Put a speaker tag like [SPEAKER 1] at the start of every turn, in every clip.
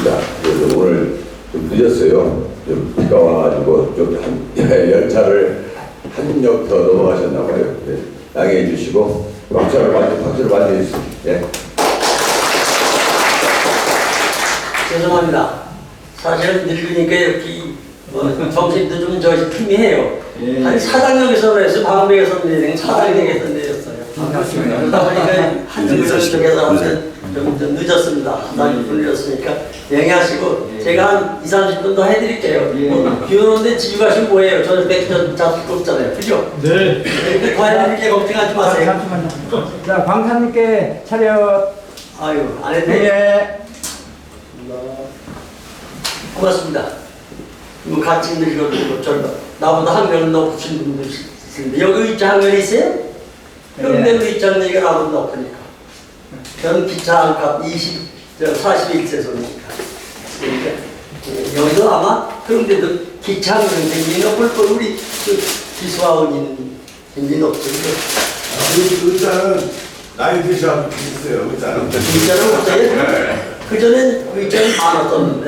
[SPEAKER 1] 있습니다. 그래서 오늘 좀 늦었어요. 좀 비가 와가지고 좀 열차를 한 역 더 넘어가셨나 봐요. 네. 양해해 주시고 박수를 많이 해주십시오. 네.
[SPEAKER 2] 죄송합니다. 사실은 늙으니까 이렇게 정신도 좀 희미해요.
[SPEAKER 3] 예.
[SPEAKER 2] 한 사장역에서 내서 방배에서 내린 사장역에서 내렸어요.
[SPEAKER 3] 반갑습니다.
[SPEAKER 2] 그러다 보니까 한국에서 좀 늦었습니다. 사장님 불렸으니까 양해하시고 제가 한 20-30분 더 해드릴게요.
[SPEAKER 3] 예.
[SPEAKER 2] 비 오는데 집에 가시면 뭐예요? 저는 백전 잡을 거 없잖아요. 그죠?
[SPEAKER 3] 네.
[SPEAKER 2] 더 해드릴게 걱정하지 마세요.
[SPEAKER 3] 잠시만요. 자, 광사님께 차렷.
[SPEAKER 2] 아유, 안 해도 돼요.
[SPEAKER 3] 네.
[SPEAKER 2] 고맙습니다. 뭐 같이 늙어도 저 나보다 한 명 높으신 분들 있는데 여기 의자 한 명 있어요? 그런데 의자 한 얘기가 나보다 높으니까 저는 기차 한값 41세소니까 여기도 아마 그런데도 기차 한 명 굉장히 높을 거 우리 기수아원이는 굉장히 높죠.
[SPEAKER 4] 의자는 나이 드셔야 있어요. 의자는.
[SPEAKER 2] 의자는 없어요? 그전엔 의자는 많았었는데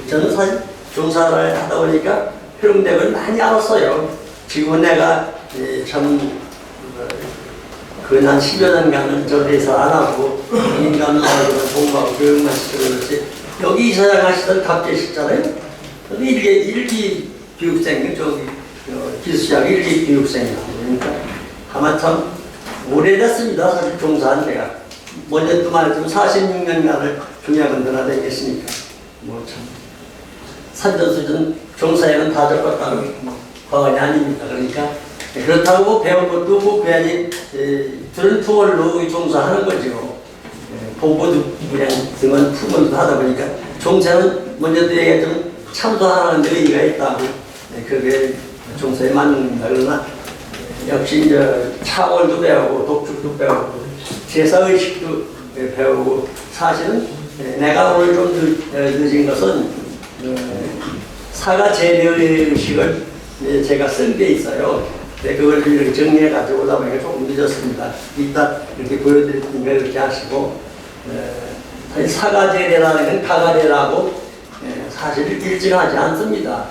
[SPEAKER 2] 저는 사실 종사를 하다 보니까 효능력을 많이 알았어요. 지금은 내가 한 10여 년간은 전에서 안 하고 인간마을이나 공부하고 교육만 시키고 그렇지 여기 이사장 하시던 갑재시잖아요. 일기 교육생, 기수장 일기 교육생이라고 그러니까 아마 참 오래됐습니다. 사실 종사한 내가 먼저 또 말했지만 46년간을 중야근대나 다녔으니까 뭐 참 산전수전 종사에는 다 적었다고 과언이 아닙니다. 그러니까 그렇다고 배운 것도 뭐 괜히 들은 투월로 종사하는 거죠. 보고도 그냥 등은 푸면서 하다 보니까 종사는 먼저도 얘기했지만 참선하는 데 의의가 있다고 그게 종사에 맞는 겁니다. 그러나 역시 이제 차월도 배우고 독축도 배우고 제사의식도 배우고 사실은 내가 오늘 좀 늦은 것은 사가 재래의식을 제가 쓴 게 있어요. 그걸 이렇게 정리해 가지고 오다 보니까 조금 늦었습니다. 이따 이렇게 보여드릴 테니까 이렇게 하시고 사실 사가 재래라는 건 가가래라고 사실 일증하지 않습니다.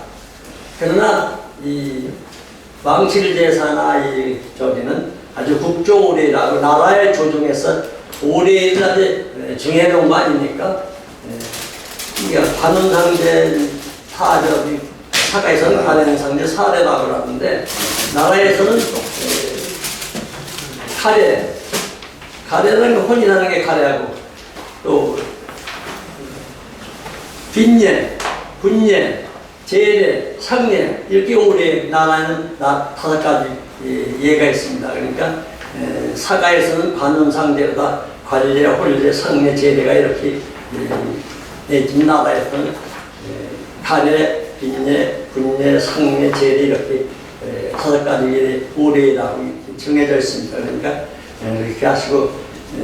[SPEAKER 2] 그러나 이 왕실제사나 이 저기는 아주 국조오례라고 나라의 조정에서 오례를 정해놓은 거 아닙니까? 이게 관원상제 사가에서는 관원상제 사례라고 하는데 나라에서는 가래라는 게 혼이라는 게 가래하고 또 빈예, 분예, 제례, 상례 이렇게 오래 나라에는 5가지 예가 있습니다. 그러니까 사가에서는 관원상제보다 관례, 홀례, 상례, 제례가 이렇게 나라에서는 가례, 빈례, 분례, 상례, 제례 이렇게 5가지 오례라고 정해져 있습니다. 그러니까 이렇게 하시고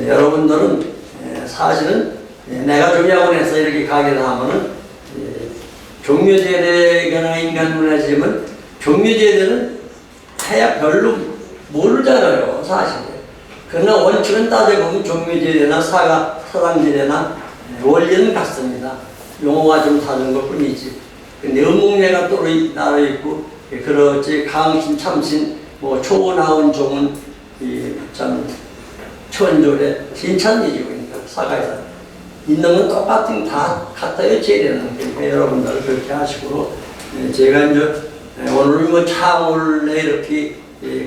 [SPEAKER 2] 여러분들은 사실은 내가 종야원에서 이렇게 가게를 하면은 종묘제례나 인간문화지만 종묘제례는 해야 별로 모르잖아요, 사실. 그러나 원칙은 따져보면 종묘제례나 사당제례나 원리는 같습니다. 용어가 좀 다른 것 뿐이지. 근데 음목례가 또 나눠 있고, 그렇지, 강신, 참신, 뭐, 초나온 종은, 참, 천조례, 신천이죠. 그러니까, 사가에서. 있는 건 똑같은 다 같아요, 제례는. 그러니까 여러분들 그렇게 하시고, 제가 이제 오늘 뭐 창월에 이렇게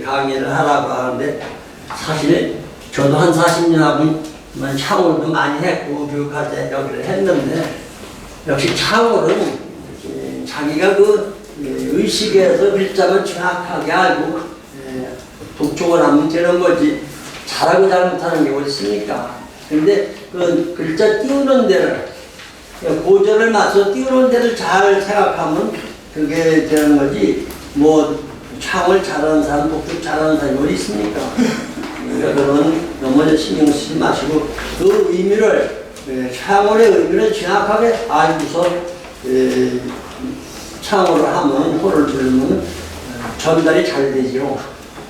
[SPEAKER 2] 강의를 하라고 하는데, 사실 저도 한 40년 하고 창월도 많이 했고, 교육할 때 여기를 했는데, 역시 창월은 자기가 그 의식에서 글자만 정확하게 알고 독촉을 하면 되는 거지 잘하고 잘못하는 게 어디 있습니까? 근데 그 글자 띄우는 데를 고절을 맞춰서 띄우는 데를 잘 생각하면 그게 되는 거지 뭐 창을 잘하는 사람, 독촉 잘하는 사람이 어디 있습니까? 그건 너무 신경 쓰지 마시고 그 의미를 창월의 의미를 정확하게 알고서 창호를 하면, 호를 부르면 전달이 잘 되지요.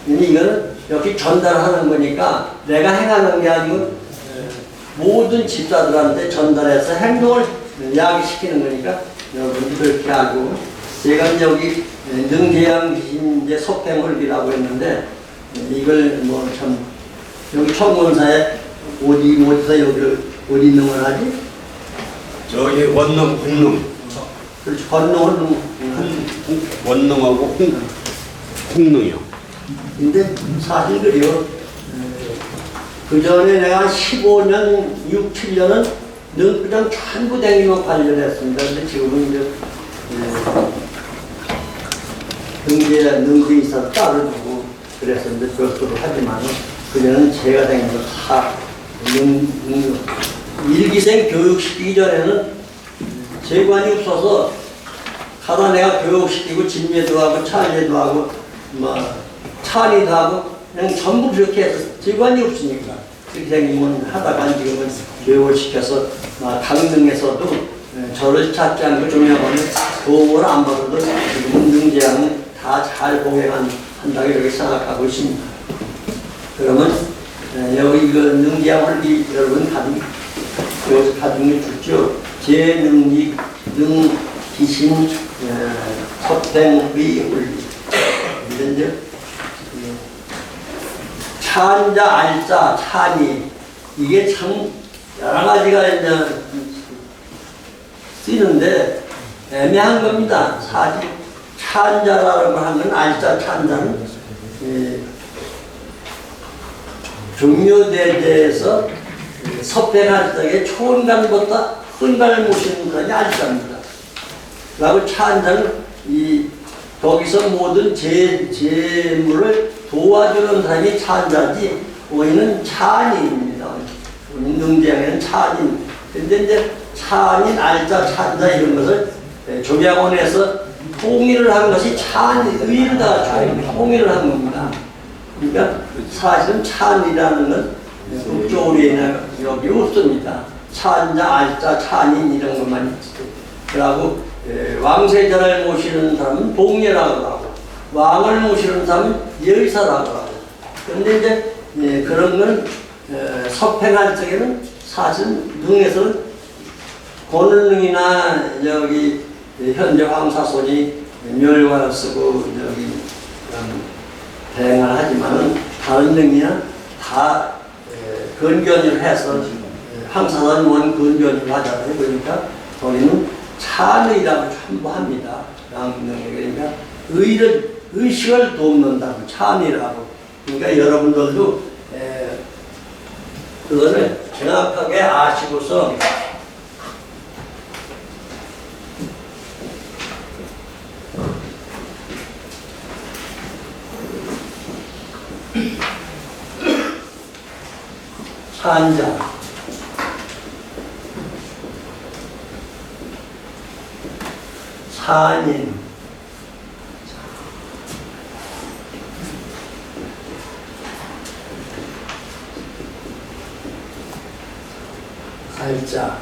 [SPEAKER 2] 근데 이거는 역시 전달하는 거니까 내가 행하는 게 아니고 모든 집사들한테 전달해서 행동을 야기시키는 거니까 여러분들 그렇게 알고 제가 여기 능계양 귀신 이제 석행홀기라고 했는데 이걸 뭐 참 여기 청문사에 어디서 여기 어디 있는 걸 하지?
[SPEAKER 5] 저기 원룸, 홍룸.
[SPEAKER 2] 그렇지 건너는
[SPEAKER 5] 원룸하고 홍릉이요.
[SPEAKER 2] 근데 사실 그래요. 그 전에 내가 15년, 6, 7년은 그냥 전부 댕기면 관련했습니다. 근데 지금은 이제 능제 있어서 따로 두고 그랬었는데 그것도 하지만 그전에는 제가 댕기면 다 일기생 교육시키기 전에는 재관이 없어서 가다 내가 교육시키고 진예도 하고 찬예도 하고 뭐 찬이도 하고 그냥 전부 그렇게 해서 재관이 없으니까 그렇게 생기면 하다가 지금은 교육을 시켜서 강릉에서도 저를 찾지 않고 중요하면 도움을 안 받아도 지금은 능제하는 다 잘 공행한다고 이렇게 생각하고 있습니다. 그러면 여기 그 능제함을 여러분 여기서 가중해 주죠. 제능리 능기신 석댕의 홀리 이런데 찬자 알자 찬이 이게 참 여러 가지가 이제 쓰이는데 애매한 겁니다. 사실 찬자라고 하면 알자 찬자는 중요대대에서 섭행할 적에 초원간보다 흔간을 모시는 분이 알자입니다. 라고 찬자는 거기서 모든 재물을 도와주는 사람이 찬자지 우리는 찬인입니다. 우리 능제에는 찬인. 근데 이제 찬인, 알자, 찬자 이런 것을 조약원에서 통일을 한 것이 찬의를 다 통일을 한 겁니다. 그러니까 사실은 찬이라는 건 북조리에는 여기 없습니다. 찬자, 알자, 찬인 이런 것만 있어요. 그리고 왕세자를 모시는 사람은 복례라고 하고 왕을 모시는 사람은 예의사라고 하고 그런데 이제 그런 건 섭행할 적에는 사실 능에서는 권능이나 여기 현재 황사손이 멸관을 쓰고 여기 대행을 하지만은 다른 능이나 다 근견을 해서 황사손 원 근견을 하잖아요. 그러니까 저희는 찬의라고 첨부합니다. 그러니까 의식을 돕는다고 찬의라고. 그러니까 여러분들도 그거를 정확하게 아시고서 찬자 찬인 알자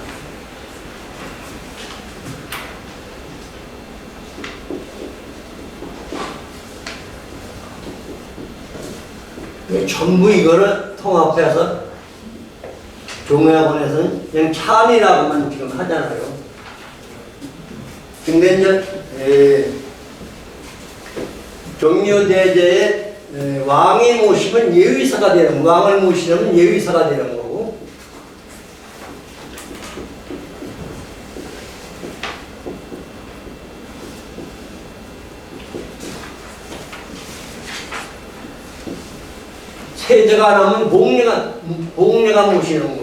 [SPEAKER 2] 전부 이거를 통합해서 종회학원에서는 그냥 찬이라고만 지금 하잖아요. 근데 이제 종료대제에 왕이 모시면 예의사가 되는 거고 왕을 모시려면 예의사가 되는 거고 세자가 나면 복례가 모시는 거고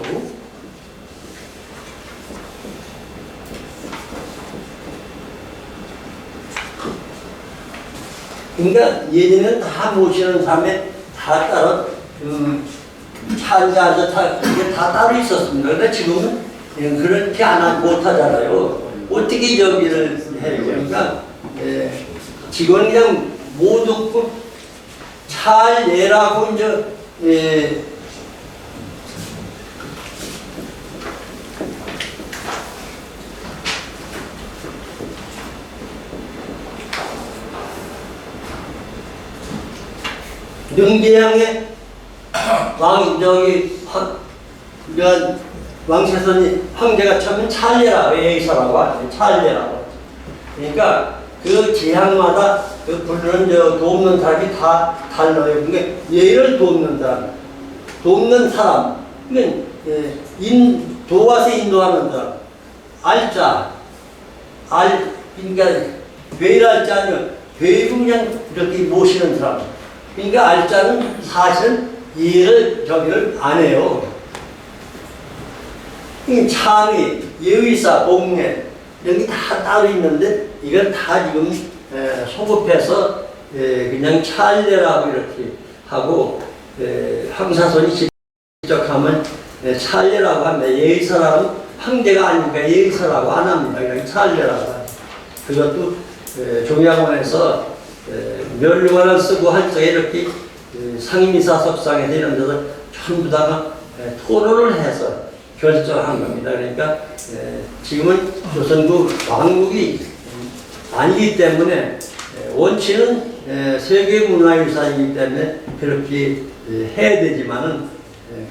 [SPEAKER 2] 그러니까 예전에는 다 모시는 사람에 다 따로 찬자자 이게 다 따로 있었습니다. 그런데 지금은 그렇게 못하잖아요. 어떻게 저기를 해요? 그러니까 지금 그냥 못 듣고 잘 예라고 이제 능계양의 왕이 저기 왕세손이 황제가 처음엔 찰례라고 예의사라고 하죠. 찰례라고. 그러니까 그 지향마다 그 부르는 돕는 사람이 다 달라요. 그러니까 예의를 돕는 사람. 그러니까 도와서 인도하는 사람. 알자. 그러니까 괴랄자 아니면 괴를 그냥 이렇게 모시는 사람. 그러니까 알자는 사실은 예를 저기를 안 해요. 이 창의, 예의사, 복례 이런 게 다 따로 있는데 이걸 다 지금 소급해서 그냥 찰례라고 이렇게 하고 황사손이 직접 하면 찰례라고 합니다. 예의사라고 황제가 아니니까 예의사라고 안 합니다. 그냥 찰례라고 합니다. 그것도 종양원에서 멸류관을 쓰고 할 적에 이렇게 상임이사석상에서 이런 데서 전부 다가 토론을 해서 결정한 겁니다. 그러니까 지금은 조선국 왕국이 아니기 때문에 원칙은 세계문화유산이기 때문에 그렇게 해야 되지만은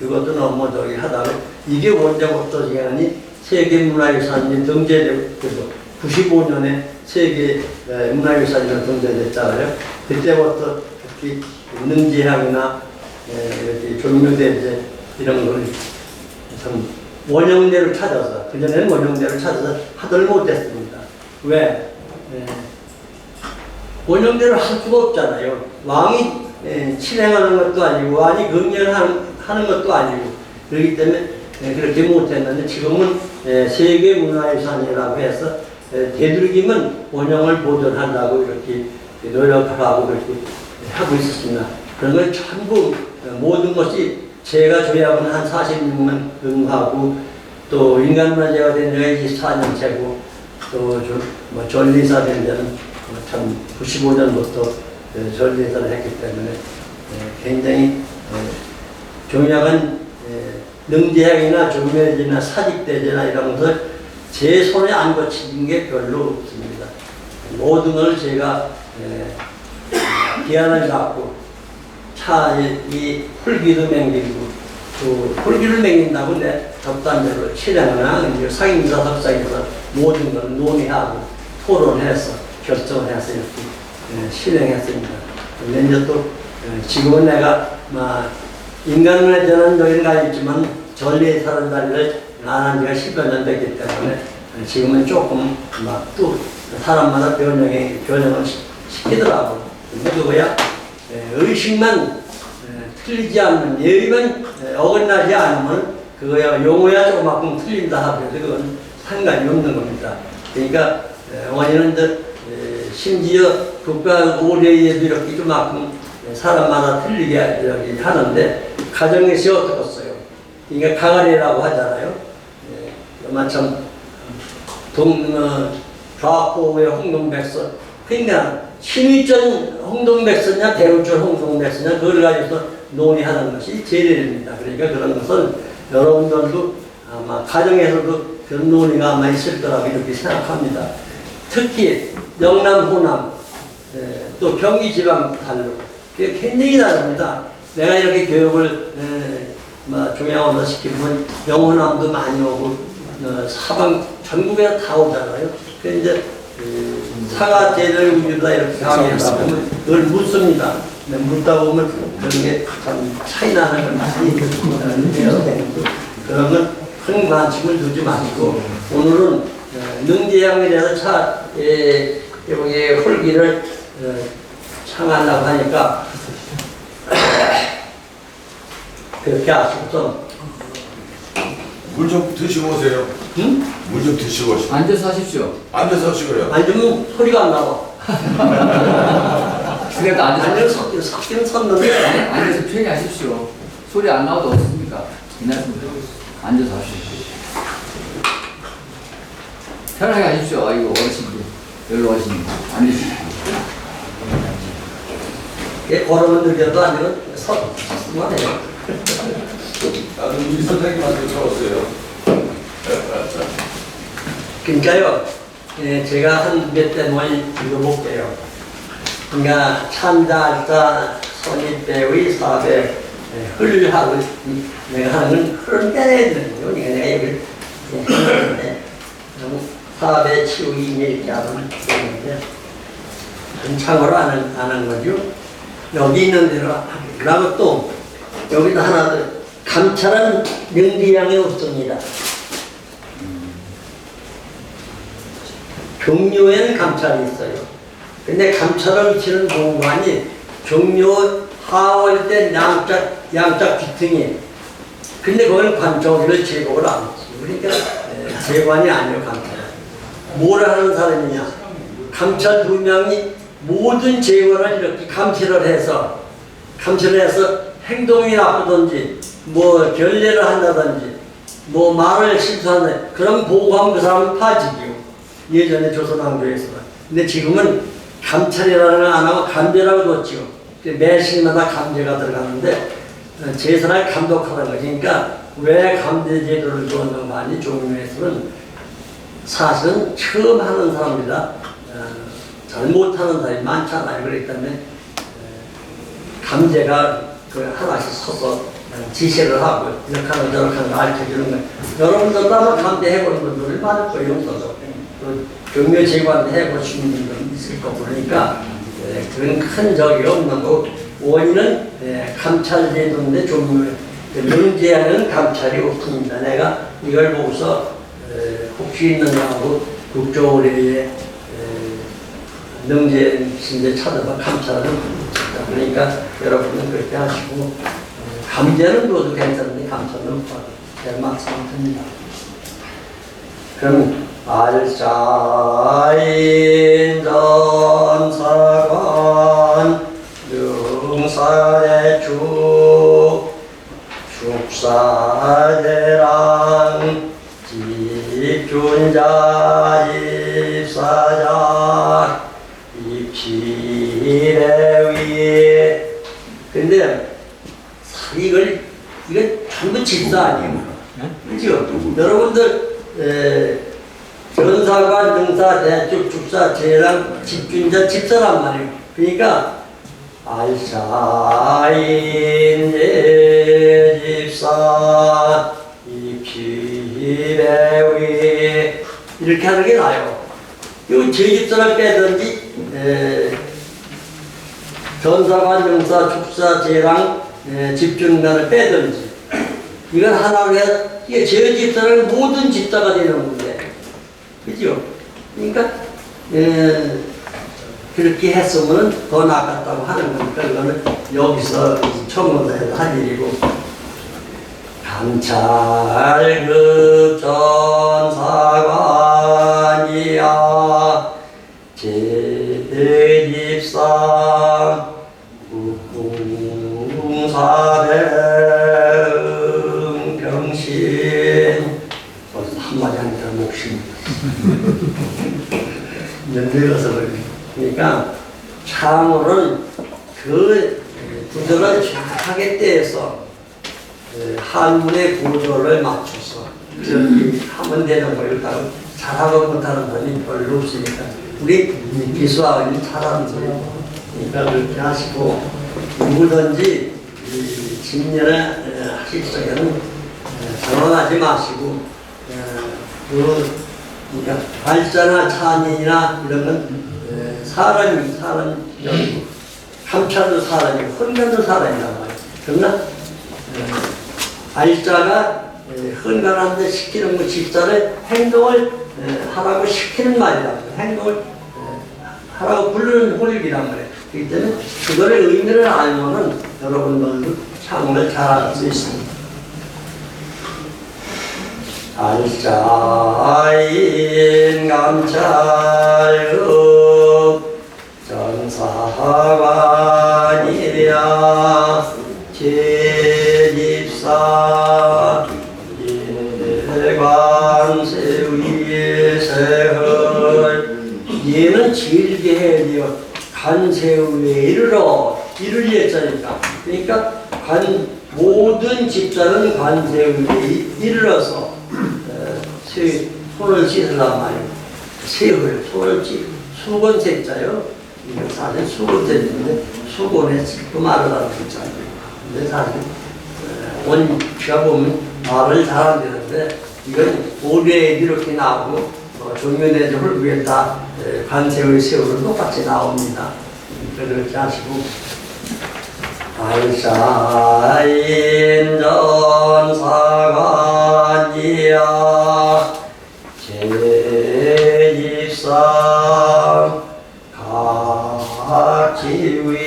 [SPEAKER 2] 그것도 너무 저기 하다가 이게 언제부터 시간이 세계문화유산이 등재되고 95년에 세계문화유산이 등재됐잖아요. 그때부터 특히 능지향이나 이렇게 종묘대제 이런 걸 참 원형대로 찾아서 그전에는 원형대로 찾아서 하들 못했습니다. 왜? 원형대로 할 수가 없잖아요. 왕이 실행하는 것도 아니고 왕이 긍정하는 것도 아니고 그렇기 때문에 그렇게 못했는데 지금은 세계문화유산이라고 해서 되도록이면 원형을 보존한다고 이렇게 노력을 하고 그렇게 하고 있었습니다. 그런 걸 전부 모든 것이 제가 조약은 한 46년 응하고 또 인간문화재가 된 지가 24년째고 또 전리사 된 데는 참 95년부터 전리사를 했기 때문에 굉장히 종약은 능지행이나 종묘대제나 사직대제나 이런 것을 제 손에 안 거친 게 별로 없습니다. 모든 걸 제가 기한을 잡고 이 홀기도 맹기고 또 홀기를 맹긴다고 내 접단대로 실행하나 상임사 석상에서 모든 걸 논의하고 토론해서 결정해서 이렇게 실행했습니다. 근데 이제 또 지금은 내가 인간문화재는 여기는 가 있지만 전리에 사는 자리를 안 한 지가 10여 년 됐기 때문에 지금은 조금 또 사람마다 변형을 시키더라고. 근데 그거야 의식만 틀리지 않는 예의만 어긋나지 않으면 그거야 용어야 조금만큼 틀린다 하더라도 그건 상관이 없는 겁니다. 그러니까 원인은 심지어 국가 오래에도 이렇게 좀만큼 사람마다 틀리게 하는데 가정에서 어떻겠어요? 그러니까 강아리라고 하잖아요. 마참 좌포의 홍동백서 그러니까 신위전 홍동백서냐 대우전 홍동백서냐 그걸 가지고서 논의하는 것이 제례입니다. 그러니까 그런 것은 여러분들도 아마 가정에서도 그런 논의가 아마 있을 거라고 이렇게 생각합니다. 특히 영남, 호남, 또 경기 지방 달로 그게 굉장히 다릅니다. 내가 이렇게 교육을 중앙으로 시키면 영호남도 많이 오고 사방 전국에 다 오잖아요. 그 이제 사과제를 우리가 이렇게 강의하다 보면 그걸 묻습니다. 묻다 보면 그런 게 참 차이 나는 걸 많이 느끼는데요. 그런 건 큰 관심을 두지 마시고 오늘은 능지향에 대해서 여기 홀기를 창하려고 하니까 그렇게 하셔서
[SPEAKER 4] 물 좀 드시고 오세요.
[SPEAKER 2] 응?
[SPEAKER 4] 물 좀 드시고 오시고.
[SPEAKER 3] 앉아서 하십시오.
[SPEAKER 4] 앉아서 하시고요.
[SPEAKER 2] 앉으면 소리가 안 나와.
[SPEAKER 3] 그래도 앉아서
[SPEAKER 2] 섞이는 섰는데
[SPEAKER 3] 앉아서 편히 하십시오. 소리 안 나와도 없습니까? 괜찮습니다. 앉아서 하십시오. 편하게 하십시오. 아이고 어르신들 여기로 오시니까 앉으십시오.
[SPEAKER 2] 걸으면 느껴도 아니면 섰으면 해요.
[SPEAKER 4] 나도 우리 선생님한테 배웠어요.
[SPEAKER 2] 그러니까요, 제가 한 몇 대 뭘 읽어볼게요. 그러니까 찬자, 알자, 선입배의 사배, 흘하고 내가 하는 건 흐름 빼내야 되는 거예요. 내가 얘기를 했는데 사업에 치우기 이렇게 하면 되는데 한창으로 안 하는 거죠. 여기 있는 대로 하게. 그리고 또 여기도 하나 더 감찰은 능지량이 없습니다. 경료에는 감찰이 있어요. 근데 감찰을 치는 공간이 경료 하월 때 양짝 뒤등이. 근데 그건 관청기를 제거를 안 했어요. 그러니까 제관이 아니에요, 감찰. 뭘 하는 사람이냐? 감찰 2명이 모든 제거를 이렇게 감시를 해서 행동이 나쁘든지 뭐 결례를 한다든지 뭐 말을 실수한다 그런 보고하면 그 사람은 파직이요. 예전에 조선왕조에서는. 근데 지금은 감찰이라는 걸 안 하고 감제라고 뒀지요. 매실마다 감제가 들어가는데 제사를 감독하는 거죠. 그러니까 왜 감제 제도를 두었는가 하니 종묘에서는 사실은 처음 하는 사람이라 잘 못하는 사람이 많잖아요. 그렇기 때문에 감제가 그 하나씩 서서 지시를 하고 이렇게 하는 저렇게 하는 거 알려주는 거예요. 여러분들도 아마 감제해보는 분들이 많을 거예요. 용서도. 경료 제관 해보시는 분들은 있을 거고 그러니까 그런 큰 적이 없는 거고 원인은 감찰 제도인데 종묘 능제하는 감찰이 없습니다. 내가 이걸 보고서 혹시 있느냐 하고 국조의례에 능제신데 찾아봐 감찰은 없다. 그러니까 여러분은 그렇게 하시고 감제는 둬도 괜찮은데 감찰은 없다. 제가 말씀드립니다. 그럼 알자인 전사관 능사대축 축사대랑 집준자 입사자 입시대위. 근데 이걸 전부 집사 아니에요. 그죠? 여러분들 전사관, 능사, 대축, 축사, 제랑 집준자, 집사란 말이에요. 그러니까 알사인 제집사 입시대위 이렇게 하는 게 나아요. 이 제집사를 빼든지 전사관, 능사, 축사, 제랑 집준관을 빼든지 이건 하나로 해서 이게 제집사는 모든 집사가 되는 건데 그죠? 그러니까 그렇게 했으면 더 낫겠다고 하는 거니까 이거는 여기서 청문회에서 할 일이고 감찰급 전사관이야 제집사 국궁사대응 병신 한마디 하니까 목심 늙어서 그러니까 참으로는 그 구조를 정확하게 떼서 한문의 구조를 맞춰서 그렇게 하면 되는 거예요. 잘하고 못하는 사람이 별로 없으니까 우리 기수아원이 잘하는 소리 그러니까 그렇게 하시고 누구든지 진년을 하실 적에는 전원하지 마시고 그러니까 발자나 찬인이나 이런 건 사람이 감찰도 사람이 헌간도 사람이란 말이에요. 그러나 알자가 헌간하는데 시키는 거 집사를 행동을 하라고 시키는 말이란 말이에요. 행동을 하라고 부르는 호력이란 말이에요. 그렇기 때문에 그거의 의미를 알면은 여러분들도 창문을 잘 알 수 있습니다. 알자인 감찰급 전사관이야 제집사 인대관세위세헐 얘는 질게 해야 돼요. 관세위에 이르러 이를 예자니까 그러니까 모든 집사는 관세위에 이르러서 손을 씻으란 말이에요. 세월, 손을 수건 세자요. 이거 사실 수건 세인데 수건에 씻고 마르다는 글자예요. 근데 사실 원피가 보면 말을 잘 안 되는데 이건 올해 이렇게 나오고 종면의 점을 위에 다 관세의 세월은 똑같이 나옵니다. 그렇게 하시고 알사인전사관이야 제입상 각지위.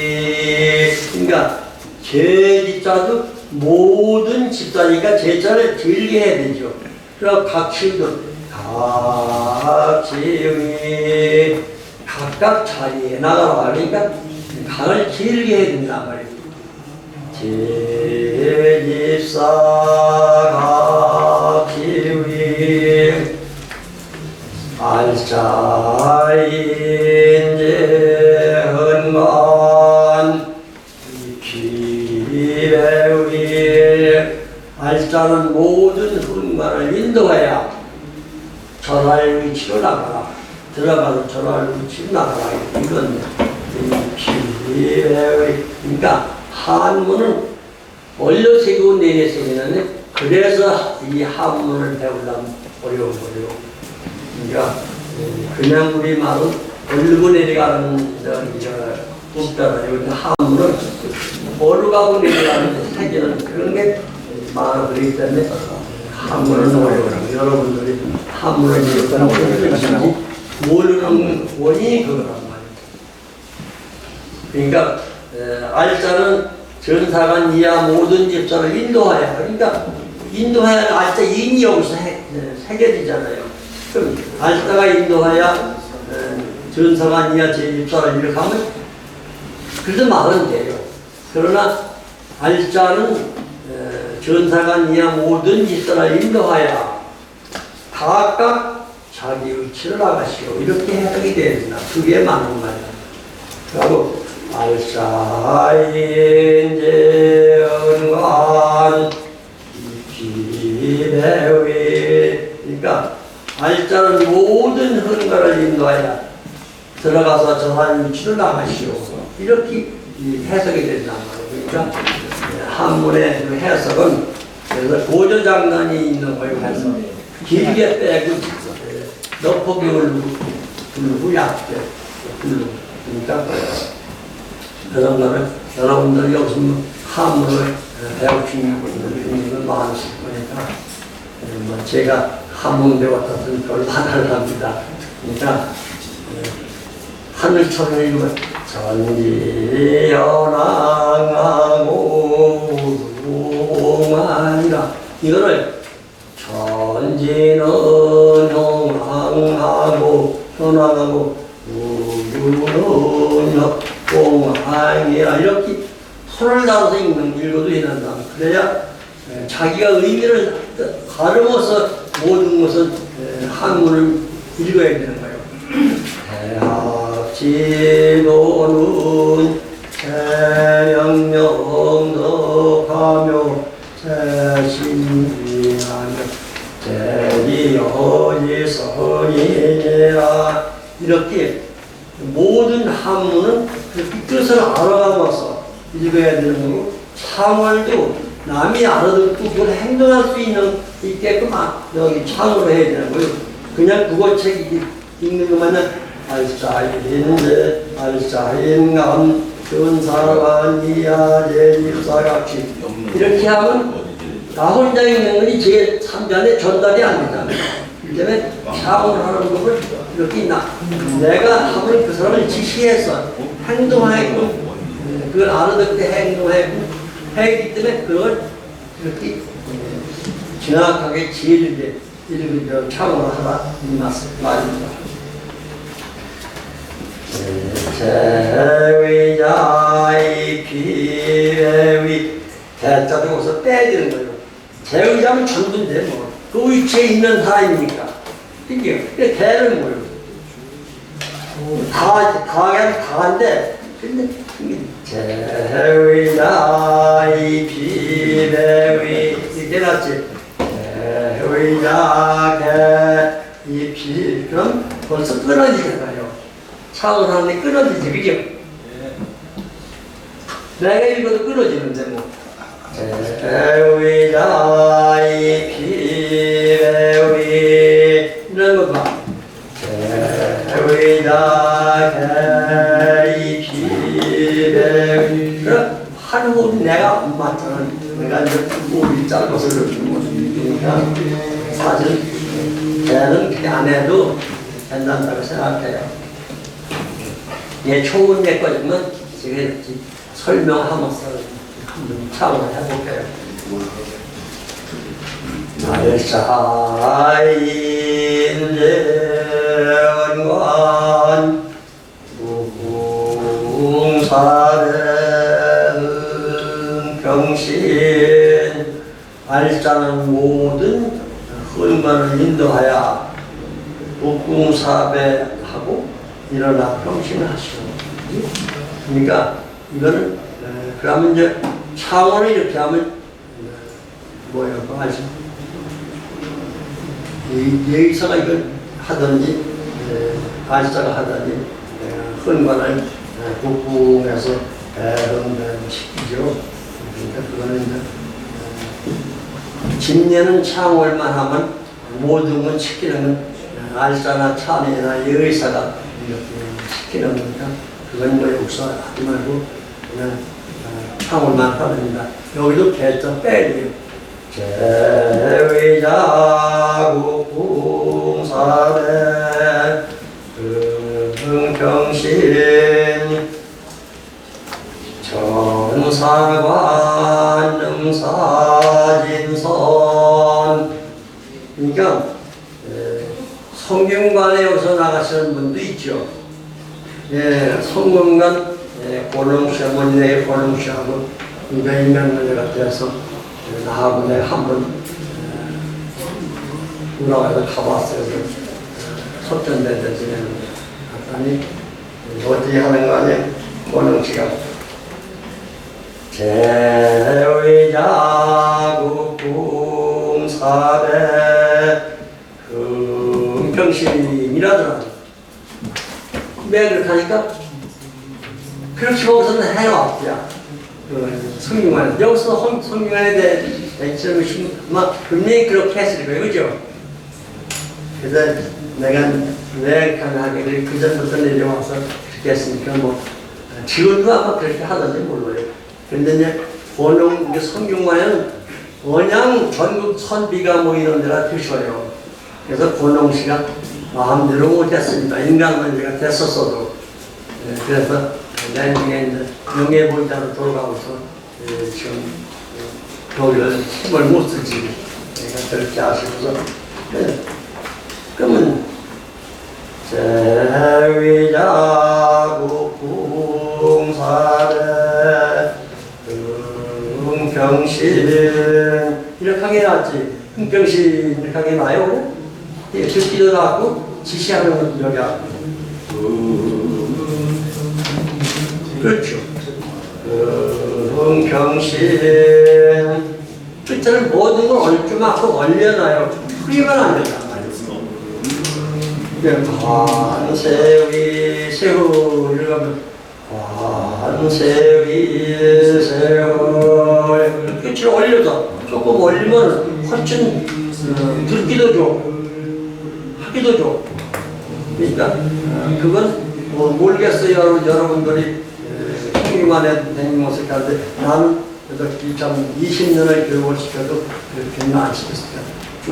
[SPEAKER 2] 그러니까 제집자도 모든 집사니까 제자를 들게 해야 되죠. 그럼 각지위도 각지위 각각 자리에 나가라. 그러니까 강을 길게 해야 된단 말이에요. 제집사 각지위 알자인제헌관 기배위. 알자는 모든 hun관을 인도해야 절할 위치로 나가라. 들어가서 절할 위치로 나가라. 이건 기배위. 그러니까 한문은 올려세고 내려세기는 그래서 이 한문을 배우려면 어려운 거예요. 그러니까 그냥 우리 말은 올리고 내려가는 없잖아요. 한문은 오르가고 내려가는 세계는 그런 게 많아지기 때문에 한문은 어려워요. 여러분들이 한문을 이해하는 모르는 원인이 그거란 말이에요. 그러니까 알자는 전사관 이하 모든 집사를 인도하여. 그러니까 인도하여 알자 인이 여기서 새겨지잖아요. 그럼 알자가 인도하여 전사관 이하 제집사를 이렇게 하면 그래도 말은 돼요. 그러나 알자는 전사관 이하 모든 집사를 인도하여 각각 자기 위치를 나가시오. 이렇게 해석이 됩니다. 그게 맞는 말이에요. 그리고 알사인제언관 기배위. 그러니까 알자는 모든 헌가를 인도하여 들어가서 저한 위치로 나가시오. 이렇게 해석이 된단 말이에요. 그러니까 한문의 그 해석은 그래서 고조장난이 있는 거예요. 해서 길게 빼고 너포경을 부르고 얕게 부르고. 그러니까 그런 거를 여러분들이 여기서 한문을 배우시는 분들이 많으실 거니까 제가 한문 배웠다는 걸 반환을 합니다. 그러니까 하늘처럼 읽으면 전지연항하고 이거를 전지는 형항하고 현황하고 우유는 공항이라 이렇게 손을 달아서 읽어도 되는다. 그래야 자기가 의미를 가르면서 모든 것을 한문을 읽어야 되는 거예요. 대학지도는 대명명덕하며 대신이하며 대리어지서이니라. 이렇게 모든 한문은 그렇게 뜻을 알아가면서 읽어야 되는 거고, 창월도 남이 알아듣고 그걸 행동할 수 있게끔 여기 창으로 해야 되는 거예요. 그냥 국어책 읽는 것만은 알사인제 알사인감 전사관이야 제집사각시 이렇게 하면 나 혼자 읽는 것이 제 3잔에 전달이 안 되잖아요. 이 때문에 창을 하는 법을 이렇게 내가 하면 그 사람을 지시해서 행동하고 그걸 알아듣게 행동하고 했기 때문에 그걸 이렇게 정확하게 지혜롭게 읽으려 창으로 하라 이 말입니다. 제의자의 비회의 대자 중에서 빼야 되는 거예요. 제의자면 전부인데 뭐 그 위치에 있는 사람이니까 이게 대는 뭐예요? 다한데 근데 제의자의 비회의 이렇게 해놨지. 제의자 개이 그럼 벌써 끊어지잖아요. 창을 하는데 끊어지지, 그죠? 내가 읽어도 끊어지는데 뭐. 제위자이 피레위 이런 거 봐. 제위자 개이 피레위 그럼 하루 내가 맞잖아. 내가 이제 몸이 짧아서 그러니까 사실 걔는 그렇게 안 해도 된다고 생각해요. 예, 좋은 내 거지만 지금 설명하면서 한번 차원을 해볼게요. 날사인연관 무궁사대응병신 알자는 모든 흑만을 인도하여 무궁사배하고 일어나 병신을 하시오. 그러니까 이거는 그러면 이제 창원을 이렇게 하면 뭐예요? 그거 알죠? 예의사가 이걸 하든지 알자가 하든지 헌관을 국궁에서 시키죠. 그러니까 그거는 이제 집례는 창월만 하면 모든 건 시키는 건 알자나 찬이나 예의사가 시키는 거니까 그건 뭐 여기서 하지 말고 그냥 창월만 하랍니다. 여기도 개점 빼야 제위자국 궁사대 응평신 전사관 음사진선 그러니까 성균관에 여기서 나가시는 분도 있죠. 예, 성균관 골롱시하고 내 골롱시하고 인간면회가 돼서 나하고 내가 한번 올라가서 가봤어요. 석전대대 지내는데 갔더니 어떻게 하는 거 아니에요? 골롱시가 제위자국 궁사대 금평신이라더라. 왜 그렇게 하니까 그렇게 거기서는 해왔대요. 성균관 여기서 성균관에 대해서 아마 분명히 그렇게 했을 거예요, 그죠? 그래서 내가 왜 가능하게 그 전부터 내려와서 그렇게 했으니까 뭐 지금도 아마 그렇게 하던지 몰라요. 그런데 이제 원룸 성균관에는 원양 전국 선비가 모이는 데라 드셔요. 그래서 권홍씨가 마음대로 못했습니다. 인간문제가 됐었어도. 그래서 나중에 이제 명예보좌로 돌아가고서 지금 거기를 힘을 못 쓰지. 내가 그렇게 하시고서. 그러면 제위자국 궁사대 흥평신 이렇게 하게 나왔지. 흥평신 이렇게 하게 나요. 예, 듣기도 나왔고 지시하는 건 여기야. 그렇죠. 흥평신 끝자는 모든 걸 얼주만큼 얼려놔요. 풀리면 안 된단 말이에요. 관세위 세후 이러면 관세위 세후 끝을 얼려서 조금 얼리면 훨씬 듣기도 좋고 하기도 좋고 그러니까 그건 뭐 모르겠어요. 여러분들이 성균관에 다니는 것을 가는데 나는 그래서 20년을 교육을 시켜도 그렇게는 안 시켰어요. 쭉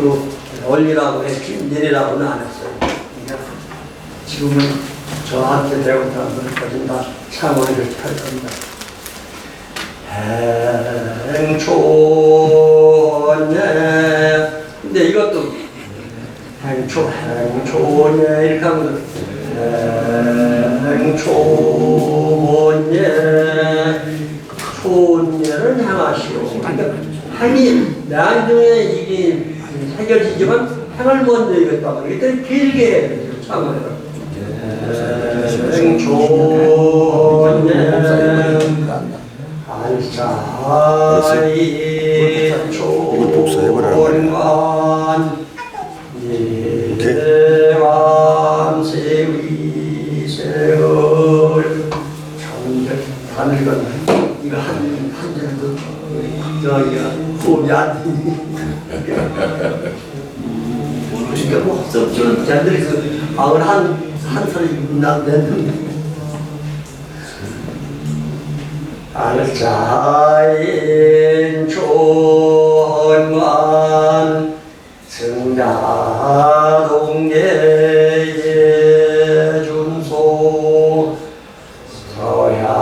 [SPEAKER 2] 얼리라고 했지 내리라고는 안 했어요. 그러니까 지금은 저한테 배운 사람들까지 다 참원을 그렇게 할 겁니다. 행초네 근데 이것도 행초네 이렇게 하면 행초네 초네를 향하시오. 그러니까 향이 나중에 이게 새겨지지만 향을 먼저 이겼단 말이에요. 이때 길게 해야 되죠. 참아요. 행초네 알차이 초원관 예왕세위세월 하늘건 이거 한 절도 도움이 안 되니. 그러니까 뭐, 저는 쟤들이 그 마을 한 소리 난데. 알자인 존만 승자동계의 준소 서양이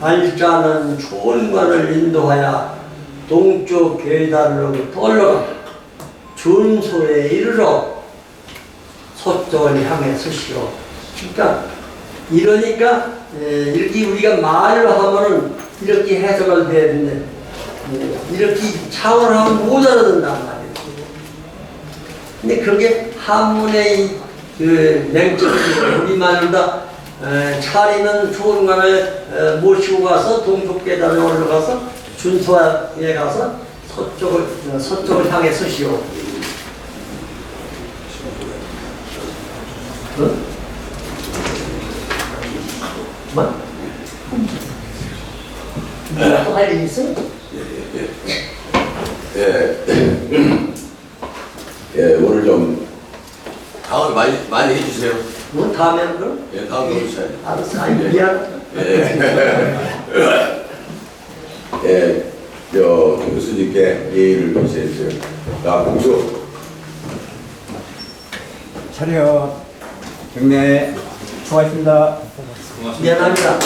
[SPEAKER 2] 알자는 존만을 인도하여 동쪽 계단으로 올라가 준소에 이르러 서쪽을 향해 서시오. 그러니까 이러니까 이렇게 우리가 말로 하면은 이렇게 해석을 해야 되는데 이렇게 차원을 하면 못 알아듣는단 말이에요. 근데 그게 한문의 그 냉적인 우리말로 다 차리는 조은관을 모시고 가서 동쪽 계단에 올라가서 준소에 가서 서쪽을 향해 서시오. 어? 뭐? 또 할 일 있어?
[SPEAKER 1] 오늘 좀
[SPEAKER 4] 다음에 많이 해주세요.
[SPEAKER 2] 뭐 다음에는 그럼?
[SPEAKER 4] 예, 다음에 오세요.
[SPEAKER 2] 알았어. 아니 미안.
[SPEAKER 1] 교수님께 예의를 표시해주세요. 자, 공수.
[SPEAKER 6] 차려 경례 수고하셨습니다.
[SPEAKER 2] 미안합니다.